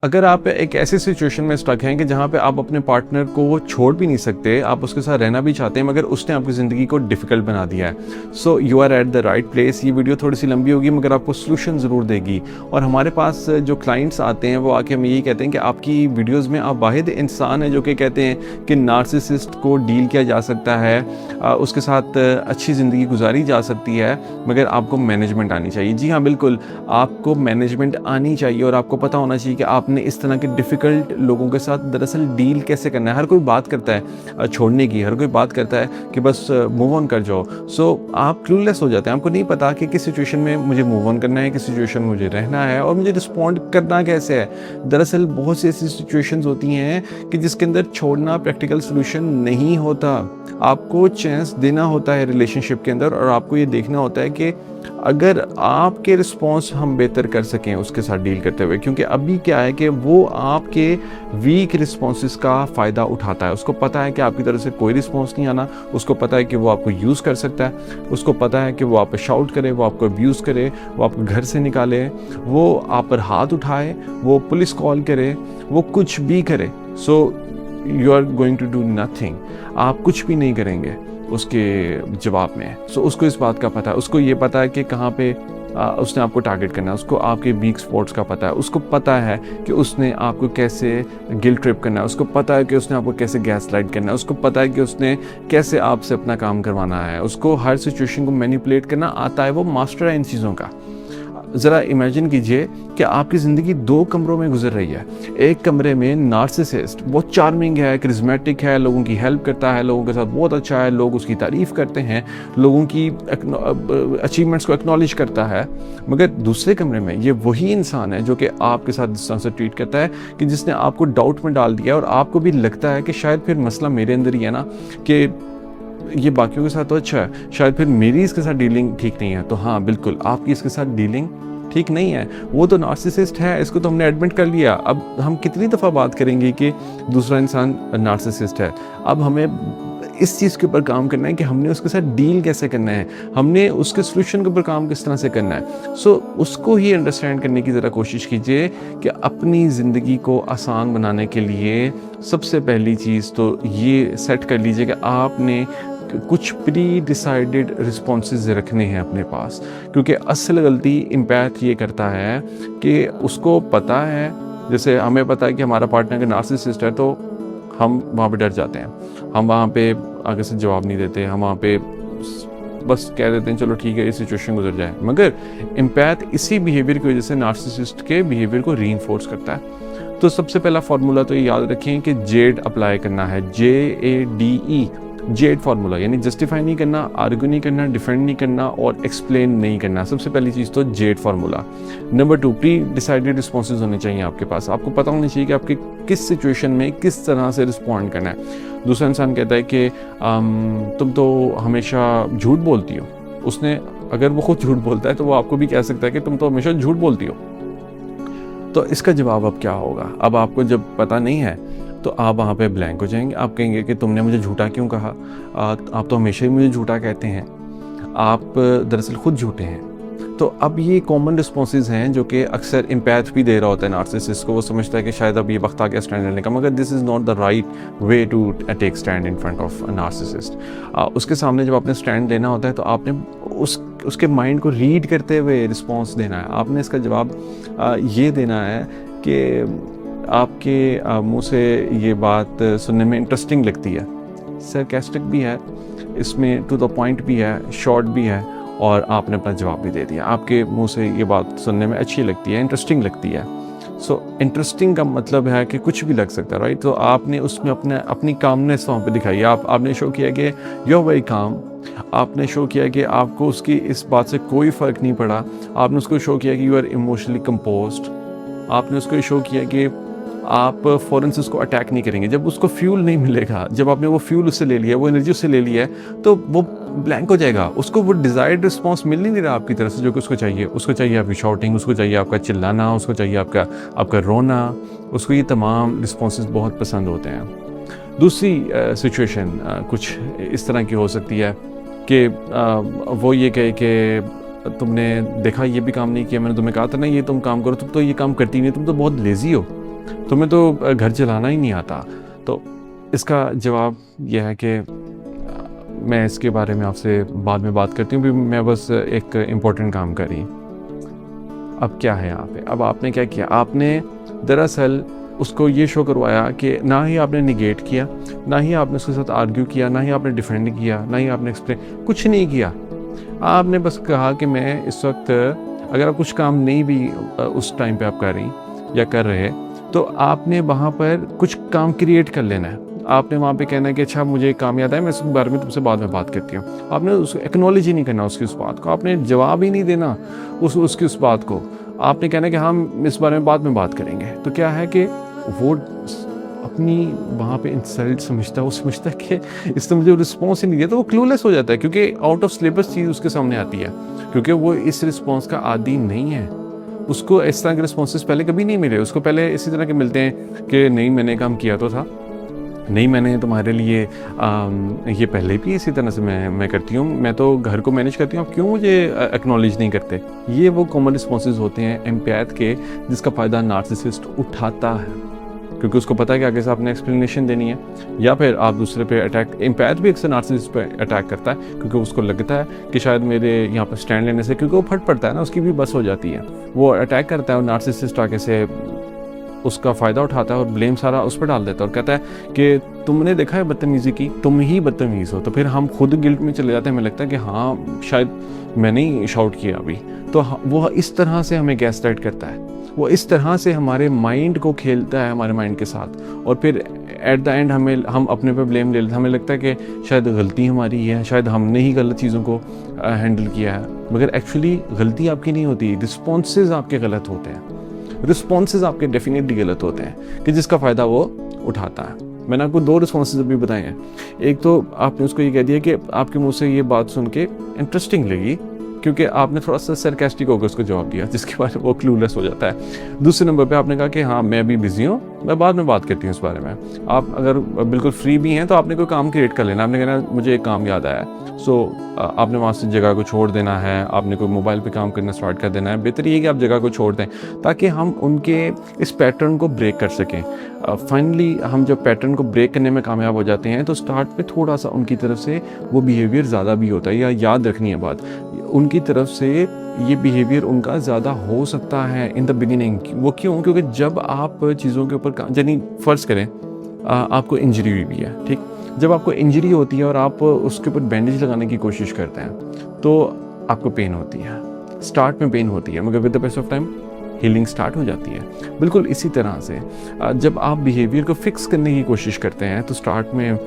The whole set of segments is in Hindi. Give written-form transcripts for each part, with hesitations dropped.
अगर आप एक ऐसी सिचुएशन में स्टक हैं कि जहाँ पे आप अपने पार्टनर को छोड़ भी नहीं सकते, आप उसके साथ रहना भी चाहते हैं मगर उसने आपकी ज़िंदगी को डिफ़िकल्ट बना दिया है। So you are at the right place. ये वीडियो थोड़ी सी लंबी होगी मगर आपको सॉल्यूशन ज़रूर देगी। और हमारे पास जो क्लाइंट्स आते हैं वो आके हमें यही कहते हैं कि आपकी वीडियोज़ में आप वाहिद इंसान हैं जो कि कहते हैं कि नार्सिसिस्ट को डील किया जा सकता है, उसके साथ अच्छी ज़िंदगी गुजारी जा सकती है, मगर आपको मैनेजमेंट आनी चाहिए। जी हाँ, बिल्कुल, आपको मैनेजमेंट आनी चाहिए और आपको पता होना चाहिए कि आपने इस तरह के डिफ़िकल्ट लोगों के साथ दरअसल डील कैसे करना है। हर कोई बात करता है छोड़ने की, हर कोई बात करता है कि बस मूव ऑन कर जाओ। सो आप क्लूलेस हो जाते हैं, आपको नहीं पता कि किस सिचुएशन में मुझे मूव ऑन करना है, किस सिचुएशन में मुझे रहना है और मुझे रिस्पॉन्ड करना कैसे है। दरअसल बहुत सी ऐसी सिचुएशंस होती हैं कि जिसके अंदर छोड़ना प्रैक्टिकल सोल्यूशन नहीं होता। आपको चांस देना होता है रिलेशनशिप के अंदर और आपको ये देखना होता है कि अगर आपके रिस्पॉन्स हम बेहतर कर सकें उसके साथ डील करते हुए, क्योंकि अभी क्या है कि वो आपके वीक रिस्पॉन्सेस का फ़ायदा उठाता है। उसको पता है कि आपकी तरफ से कोई रिस्पॉन्स नहीं आना, उसको पता है कि वो आपको यूज़ कर सकता है, उसको पता है कि वो आप पे शाउट करे, वो आपको अब्यूज़ करे, वो आपको घर से निकाले, वो आप पर हाथ उठाए, वो पुलिस कॉल करे, वो कुछ भी करे। So you are going to do nothing. आप कुछ भी नहीं करेंगे उसके जवाब में। सो उसको इस बात का पता है, उसको ये पता है कि कहाँ पे उसने आपको टारगेट करना है, उसको आपके वीक स्पॉट्स का पता है, उसको पता है कि उसने आपको कैसे गिल्ट ट्रिप करना है, उसको पता है कि उसने आपको कैसे गैस लाइट करना है, उसको पता है कि उसने कैसे आपसे अपना काम करवाना है, उसको हर सिचुएशन को मैनिपुलेट करना आता है। वो मास्टर है इन चीज़ों का। ज़रा इमेजिन कीजिए कि आपकी ज़िंदगी 2 कमरों में गुजर रही है। एक कमरे में नार्सिसिस्ट बहुत चार्मिंग है, करिश्मेटिक है, लोगों की हेल्प करता है, लोगों के साथ बहुत अच्छा है, लोग उसकी तारीफ़ करते हैं, लोगों की अचीवमेंट्स को एक्नॉलेज करता है। मगर दूसरे कमरे में ये वही इंसान है जो कि आपके साथ इस तरह से ट्रीट करता है कि जिसने आपको डाउट में डाल दिया और आपको भी लगता है कि शायद फिर मसला मेरे अंदर ही है ना, कि ये बाकियों के साथ तो अच्छा है, शायद फिर मेरी इसके साथ डीलिंग ठीक नहीं है। तो हाँ, बिल्कुल आपकी इसके साथ डीलिंग ठीक नहीं है। वो तो नार्सिसिस्ट है, इसको तो हमने एडमिट कर लिया। अब हम कितनी दफ़ा बात करेंगे कि दूसरा इंसान नार्सिसिस्ट है। अब हमें इस चीज़ के ऊपर काम करना है कि हमने उसके साथ डील कैसे करना है, हमने उसके सोल्यूशन के ऊपर काम किस तरह से करना है। सो उसको ही अंडरस्टैंड करने की ज़रा कोशिश कीजिए कि अपनी ज़िंदगी को आसान बनाने के लिए सबसे पहली चीज़ तो ये सेट कर लीजिए कि आपने कुछ प्री डिसाइडेड रिस्पॉन्सेज रखने हैं अपने पास। क्योंकि असल गलती एम्पैथ ये करता है कि उसको पता है, जैसे हमें पता है कि हमारा पार्टनर अगर नार्सिसिस्ट है तो हम वहाँ पे डर जाते हैं, हम वहाँ पे आगे से जवाब नहीं देते, हम वहाँ पे बस कह देते हैं चलो ठीक है, ये सिचुएशन गुजर जाए। मगर एम्पैथ इसी बिहेवियर की वजह से नार्सिसिस्ट के बिहेवियर को रीइंफोर्स करता है। तो सबसे पहला फार्मूला तो ये याद रखें कि जेड अप्लाई करना है, JADE, जेड फार्मूला, यानी जस्टिफाई नहीं करना, आर्ग्यू नहीं करना, डिफेंड नहीं करना और एक्सप्लेन नहीं करना। सबसे पहली चीज़ तो Z formula. Number 2, pre decided responses होने चाहिए आपके पास। आपको पता होना चाहिए कि आपके किस सिचुएशन में किस तरह से रिस्पॉन्ड करना है। दूसरा इंसान कहता है कि तुम तो हमेशा झूठ बोलती हो। उसने अगर वो खुद झूठ बोलता है तो वो आपको भी कह सकता है कि तुम तो हमेशा झूठ बोलती हो। तो इसका जवाब अब क्या होगा? अब आपको जब पता नहीं है तो आप वहाँ पे ब्लैंक हो जाएंगे। आप कहेंगे कि तुमने मुझे झूठा क्यों कहा, आप तो हमेशा ही मुझे झूठा कहते हैं, आप दरअसल खुद झूठे हैं। तो अब ये कॉमन रिस्पॉन्सेज हैं जो कि अक्सर एम्पैथ भी दे रहा होता है नार्सिसिस्ट को। वो समझता है कि शायद अब ये वक्त आ गया स्टैंड लेने का, मगर this is not the right way to take stand in front of a narcissist. उसके सामने जब आपने स्टैंड लेना होता है तो आपने उसके माइंड को रीड करते हुए रिस्पॉन्स देना है। आपने इसका जवाब ये देना है कि आपके मुंह से ये बात सुनने में इंटरेस्टिंग लगती है, सरकास्टिक भी है, इसमें टू द पॉइंट भी है, शॉर्ट भी है और आपने अपना जवाब भी दे दिया। आपके मुंह से ये बात सुनने में अच्छी लगती है, इंटरेस्टिंग लगती है। सो इंटरेस्टिंग का मतलब है कि कुछ भी लग सकता है, राइट? तो आपने उसमें अपनी कामनेस वहाँ पे दिखाई। आपने शो किया कि यू आर वेरी काम। आपने शो किया कि आपको उसकी इस बात से कोई फ़र्क नहीं पड़ा। आपने उसको शो किया कि यू आर इमोशनली कंपोज्ड। आपने उसको शो किया कि आप फ़ौरन से उसको अटैक नहीं करेंगे। जब उसको फ्यूल नहीं मिलेगा, जब आपने वो फ्यूल उससे ले लिया, वो एनर्जी उससे ले लिया है, तो वो ब्लैंक हो जाएगा। उसको वो डिज़ायर्ड रिस्पॉन्स मिल नहीं रहा आपकी तरफ से जो कि उसको चाहिए। उसको चाहिए आपकी शाउटिंग, उसको चाहिए आपका चिल्लाना, उसको चाहिए आपका रोना। उसको ये तमाम रिस्पॉन्सेज बहुत पसंद होते हैं। दूसरी सिचुएशन कुछ इस तरह की हो सकती है कि वो ये कहे कि तुमने देखा ये भी काम नहीं किया, मैंने तुम्हें कहा था ना ये तुम काम करो, तुम तो ये काम करती नहीं, तुम तो बहुत लेज़ी हो। तुम्हें तो घर चलाना ही नहीं आता। तो इसका जवाब यह है कि मैं इसके बारे में आपसे बाद में बात करती हूँ, भी मैं बस एक इम्पोर्टेंट काम कर रही। अब क्या है यहाँ पे, अब आपने क्या किया, आपने दरअसल उसको ये शो करवाया कि ना ही आपने निगेट किया, ना ही आपने उसके साथ आर्ग्यू किया, ना ही आपने डिफेंड किया, ना ही आपने एक्सप्लेन, कुछ नहीं किया। आपने बस कहा कि मैं इस वक्त, अगर आप कुछ काम नहीं भी उस टाइम पे आप कर रही या कर रहे, तो आपने वहाँ पर कुछ काम क्रिएट कर लेना है। आपने वहाँ पे कहना है कि अच्छा मुझे काम याद है, मैं इस बारे में तुमसे बाद में बात करती हूँ। आपने उसको एक्नॉलेज ही नहीं करना उसकी उस बात को, आपने जवाब ही नहीं देना उसकी उस बात को। आपने कहना है कि हम इस बारे में बाद में बात करेंगे। तो क्या है कि वो अपनी वहाँ पे इंसल्ट समझता है, वो समझता है कि इसने मुझे रिस्पॉन्स ही नहीं दिया, तो वो क्लूलेस हो जाता है, क्योंकि आउट ऑफ सिलेबस चीज़ उसके सामने आती है, क्योंकि वो इस रिस्पॉन्स का आदी नहीं है। उसको इस तरह के रिस्पॉन्सेस पहले कभी नहीं मिले, उसको पहले इसी तरह के मिलते हैं कि नहीं मैंने काम किया तो था, नहीं मैंने तुम्हारे लिए ये पहले भी इसी तरह से मैं करती हूँ, मैं तो घर को मैनेज करती हूँ, आप क्यों मुझे एक्नॉलेज नहीं करते। ये वो कॉमन रिस्पॉन्सेज होते हैं एम्पैथ के, जिसका फ़ायदा नार्सिसिस्ट उठाता है, क्योंकि उसको पता है कि आगे से आपने एक्सप्लेनेशन देनी है, या फिर आप दूसरे पे अटैक। एम्पैथ भी अक्सर नार्सिसिस्ट पे अटैक करता है, क्योंकि उसको लगता है कि शायद मेरे यहाँ पर स्टैंड लेने से, क्योंकि वो फट पड़ता है ना, उसकी भी बस हो जाती है, वो अटैक करता है और नार्सिसिस्ट आगे से उसका फ़ायदा उठाता है और ब्लेम सारा उस पर डाल देता है और कहता है कि तुमने देखा है बदतमीज़ी की, तुम ही बदतमीज़ हो। तो फिर हम खुद गिल्ट में चले जाते हैं, हमें लगता है कि हाँ शायद मैंने ही शाउट किया अभी। तो वो इस तरह से हमें गैसलाइट करता है, वो इस तरह से हमारे माइंड को खेलता है, हमारे माइंड के साथ, और फिर एट द एंड हम अपने पे ब्लेम ले लेते हैं। हमें लगता है कि शायद गलती हमारी है, शायद हमने ही गलत चीज़ों को हैंडल किया है, मगर एक्चुअली गलती आपकी नहीं होती, रिस्पॉन्सेज आपके गलत होते हैं, रिस्पॉन्सेज आपके डेफिनेटली गलत होते हैं, कि जिसका फ़ायदा वो उठाता है। मैंने आपको 2 रिस्पॉन्सेज अभी बताए हैं। एक तो आपने उसको ये कह दिया कि आपके मुंह से ये बात सुन के इंटरेस्टिंग लगी, क्योंकि आपने थोड़ा सा सरकास्टिक होकर उसको जवाब दिया, जिसके बारे में वो क्लूलेस हो जाता है। दूसरे नंबर पे आपने कहा कि हाँ मैं अभी बिजी हूँ, मैं बाद में बात करती हूँ इस बारे में। आप अगर बिल्कुल फ्री भी हैं तो आपने कोई काम क्रिएट कर लेना, आपने कहना मुझे एक काम याद आया, सो आपने वहाँ से जगह को छोड़ देना है, आपने कोई मोबाइल पे काम करना स्टार्ट कर देना है। बेहतर ये है कि आप जगह को छोड़ दें, ताकि हम उनके इस पैटर्न को ब्रेक कर सकें। फाइनली हम जब पैटर्न को ब्रेक करने में कामयाब हो जाते हैं, तो स्टार्ट में थोड़ा सा उनकी तरफ से वो बिहेवियर ज़्यादा भी होता है, या याद रखनी है बात, उनकी तरफ से ये बिहेवियर उनका ज़्यादा हो सकता है इन द बिगिनिंग। वो क्यों? क्योंकि जब आप चीज़ों के ऊपर यानी फ़र्ज़ करें आपको इंजरी हुई भी है, ठीक, जब आपको इंजरी होती है और आप उसके ऊपर बैंडेज लगाने की कोशिश करते हैं, तो आपको पेन होती है, स्टार्ट में पेन होती है, मगर with the pass of time healing start हो जाती है। बिल्कुल इसी तरह से जब आप बिहेवियर को फिक्स करने की कोशिश करते हैं, तो स्टार्ट में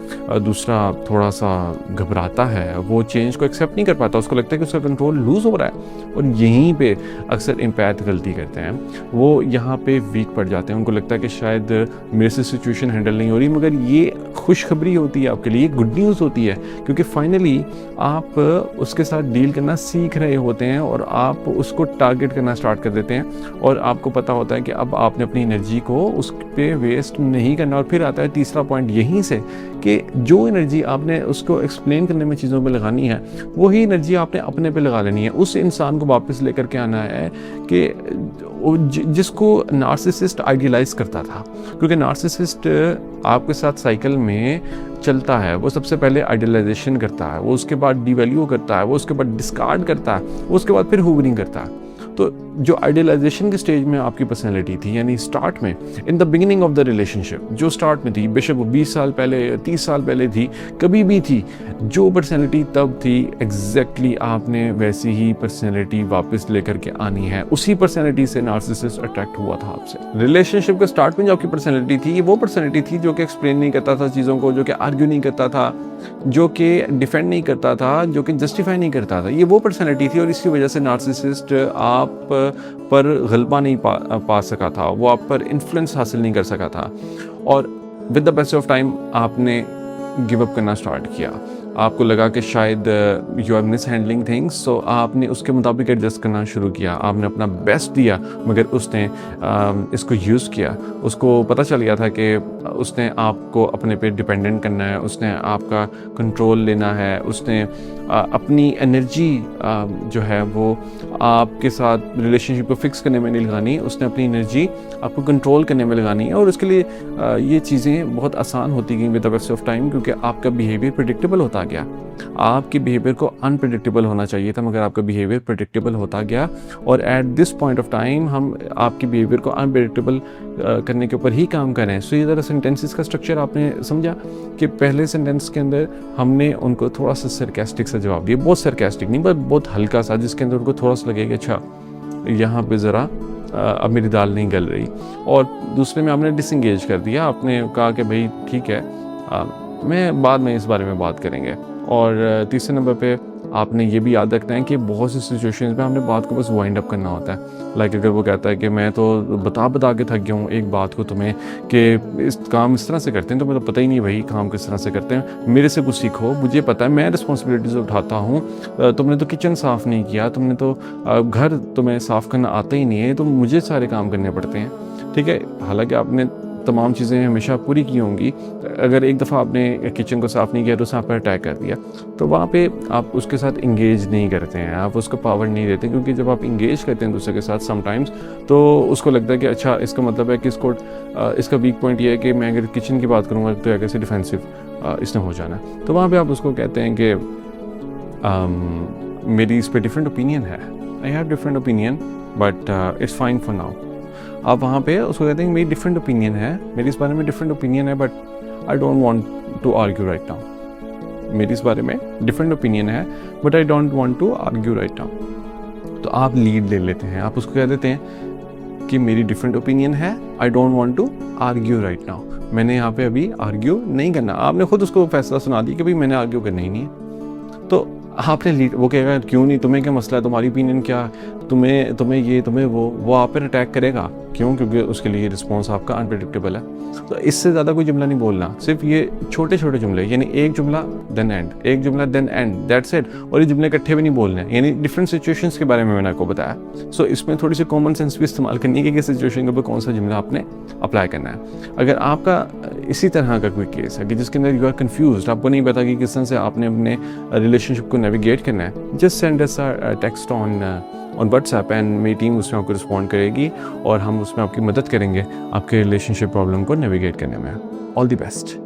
दूसरा थोड़ा सा घबराता है, वो चेंज को एक्सेप्ट नहीं कर पाता, उसको लगता है कि उसका कंट्रोल लूज़ हो रहा है, और यहीं पे अक्सर एम्पैथ गलती करते हैं, वो यहाँ पे वीक पड़ जाते हैं। उनको लगता है कि शायद मेरे से सिचुएशन हैंडल नहीं हो रही, मगर ये खुशखबरी होती है आपके लिए, ये गुड न्यूज़ होती है, क्योंकि फाइनली आप उसके साथ डील करना सीख रहे होते हैं और आप उसको टारगेट करना स्टार्ट कर देते हैं, और आपको पता होता है कि अब आपने अपनी एनर्जी को उस पे वेस्ट नहीं करना। और फिर आता है तीसरा पॉइंट यहीं से, कि जो एनर्जी आपने उसको एक्सप्लेन करने में चीज़ों पे लगानी है, वही एनर्जी आपने अपने पे लगा लेनी है। उस इंसान को वापस लेकर के आना है कि जिसको नार्सिसिस्ट आइडियलाइज करता था, क्योंकि नार्सिसिस्ट आपके साथ साइकिल में चलता है। वो सबसे पहले आइडियलाइजेशन करता है, वो उसके बाद डिवैल्यू करता है, वो उसके बाद डिस्कार्ड करता है, वो उसके बाद फिर हुवरिंग करता है। तो जो आइडियलाइजेशन के स्टेज में आपकी पर्सनैलिटी थी, यानी स्टार्ट में in the beginning of the relationship जो स्टार्ट में थी, बेशक वो 20 साल पहले 30 साल पहले थी, कभी भी थी, जो पर्सनैलिटी तब थी एग्जैक्टली आपने वैसी ही पर्सनैलिटी वापस लेकर के आनी है। उसी पर्सनैलिटी से नार्सिसिस्ट अट्रैक्ट हुआ था आपसे। रिलेशनशिप के स्टार्ट में जो आपकी पर्सनैलिटी थी, ये वो पर्सनैलिटी थी जो कि एक्सप्लेन नहीं करता था चीज़ों को, जो कि आर्ग्यू नहीं करता था, जो कि डिफेंड नहीं करता था, जो कि जस्टिफाई नहीं करता था। ये वो पर्सनैलिटी थी, और इसकी वजह से नार्सिसिस्ट आप पर गलबा नहीं पा सका था, वो आप पर इन्फ्लुएंस हासिल नहीं कर सका था, और with the pass of time आपने गिव अप करना स्टार्ट किया। आपको लगा कि शायद you are mishandling things, तो आपने उसके मुताबिक एडजस्ट करना शुरू किया, आपने अपना बेस्ट दिया, मगर उसने इसको यूज़ किया। उसको पता चल गया था कि उसने आपको अपने पे डिपेंडेंट करना है, उसने आपका कंट्रोल लेना है, उसने अपनी एनर्जी जो है वो आपके साथ रिलेशनशिप को फिक्स करने में नहीं लगानी, उसने अपनी एनर्जी आपको कंट्रोल करने में लगानी है। और उसके लिए ये चीज़ें बहुत आसान होती गई with the pass of time, क्योंकि आपका बिहेवियर प्रेडिक्टेबल होता गया। आपके बिहेवियर को अनप्रेडिक्टेबल होना चाहिए था, मगर आपका बिहेवियर प्रेडिक्टेबल होता गया। और at this point of time हम आपके बिहेवियर को अनप्रेडिक्टेबल करने के ऊपर ही काम कर रहे हैं। सो ये ज़रा सेंटेंसेस का स्ट्रक्चर आपने समझा कि पहले सेंटेंस के अंदर हमने उनको थोड़ा सा सरकास्टिक सा जवाब दिया, बहुत सरकास्टिक नहीं बट बहुत हल्का सा, जिसके अंदर उनको थोड़ा सा लगेगा अच्छा यहाँ पे ज़रा अब मेरी दाल नहीं गल रही। और दूसरे में आपने डिसंगेज कर दिया, आपने कहा कि भाई ठीक है मैं बाद में इस बारे में बात करेंगे। और तीसरे नंबर पे आपने ये भी याद रखना है कि बहुत सी सिचुएशंस में हमने बात को बस वाइंड अप करना होता है। लाइक अगर वो कहता है कि मैं तो बता के थक गया हूँ एक बात को तुम्हें कि इस काम इस तरह से करते हैं, तो मुझे पता ही नहीं भाई काम किस तरह से करते हैं, मेरे से कुछ सीखो, मुझे पता है मैं रिस्पॉन्सिबिलिटीज़ उठाता हूँ, तुमने तो किचन साफ़ नहीं किया, तुमने तो घर तुम्हें साफ़ करना आता ही नहीं है, तो मुझे सारे काम करने पड़ते हैं। ठीक है, हालांकि आपने तमाम चीज़ें हमेशा पूरी की होंगी, अगर एक दफ़ा आपने किचन को साफ़ नहीं किया तो उसने आप पर अटैक कर दिया, तो वहाँ पे आप उसके साथ इंगेज नहीं करते हैं, आप उसको पावर नहीं देते, क्योंकि जब आप इंगेज करते हैं दूसरे के साथ समटाइम्स तो उसको लगता है कि अच्छा इसका मतलब है कि इसको इसका वीक पॉइंट ये है कि मैं अगर किचन की बात करूँगा तो कैसे डिफेंसिव इसने हो जाना। तो वहाँ पर आप उसको कहते हैं कि मेरी इस पर डिफरेंट ओपिनियन है, I have different opinion but it's fine for now. आप वहाँ पे उसको कहते हैं मेरी डिफरेंट ओपिनियन है, मेरी इस बारे में डिफरेंट ओपिनियन है, but I don't want to argue right now. मेरी इस बारे में डिफरेंट ओपिनियन है but I don't want to argue right now. तो आप लीड ले लेते हैं, आप उसको कह देते हैं कि मेरी डिफरेंट ओपिनियन है, I don't want to argue right now. मैंने यहाँ पे अभी आर्ग्यू नहीं करना। आपने खुद उसको फैसला सुना दिया कि भाई मैंने आर्ग्यू करना ही नहीं है, तो आपने लीड, वो कहेगा क्यों नहीं, तुम्हें क्या मसला है, तुम्हारी ओपिनियन क्या, तुम्हें ये तुम्हें वो आप पर अटैक करेगा। क्यों? क्योंकि उसके लिए रिस्पॉन्स आपका अनप्रेडिक्टेबल है। तो इससे ज़्यादा कोई जुमला नहीं बोलना, सिर्फ ये छोटे छोटे जुमले, यानी एक जुमला देन एंड, एक जुमला देन एंड, दैट्स इट। और ये जुमले इकट्ठे भी नहीं बोलने हैं, यानी डिफरेंट सिचुएशंस के बारे में मैंने आपको बताया। सो इसमें थोड़ी सी कॉमन सेंस भी इस्तेमाल करनी है कि किस सिचुएशन के ऊपर कौन सा जुमला आपने अप्लाई करना है। अगर आपका इसी तरह का कोई केस है कि जिसके अंदर यू आर कन्फ्यूज, आपको नहीं पता कि किस तरह से आपने अपने रिलेशनशिप को नेविगेट करना है, just send us a text on WhatsApp and मेरी टीम उसमें आपको रिस्पॉन्ड करेगी और हम उसमें आपकी मदद करेंगे आपके रिलेशनशिप प्रॉब्लम को नेविगेट करने में। All the best.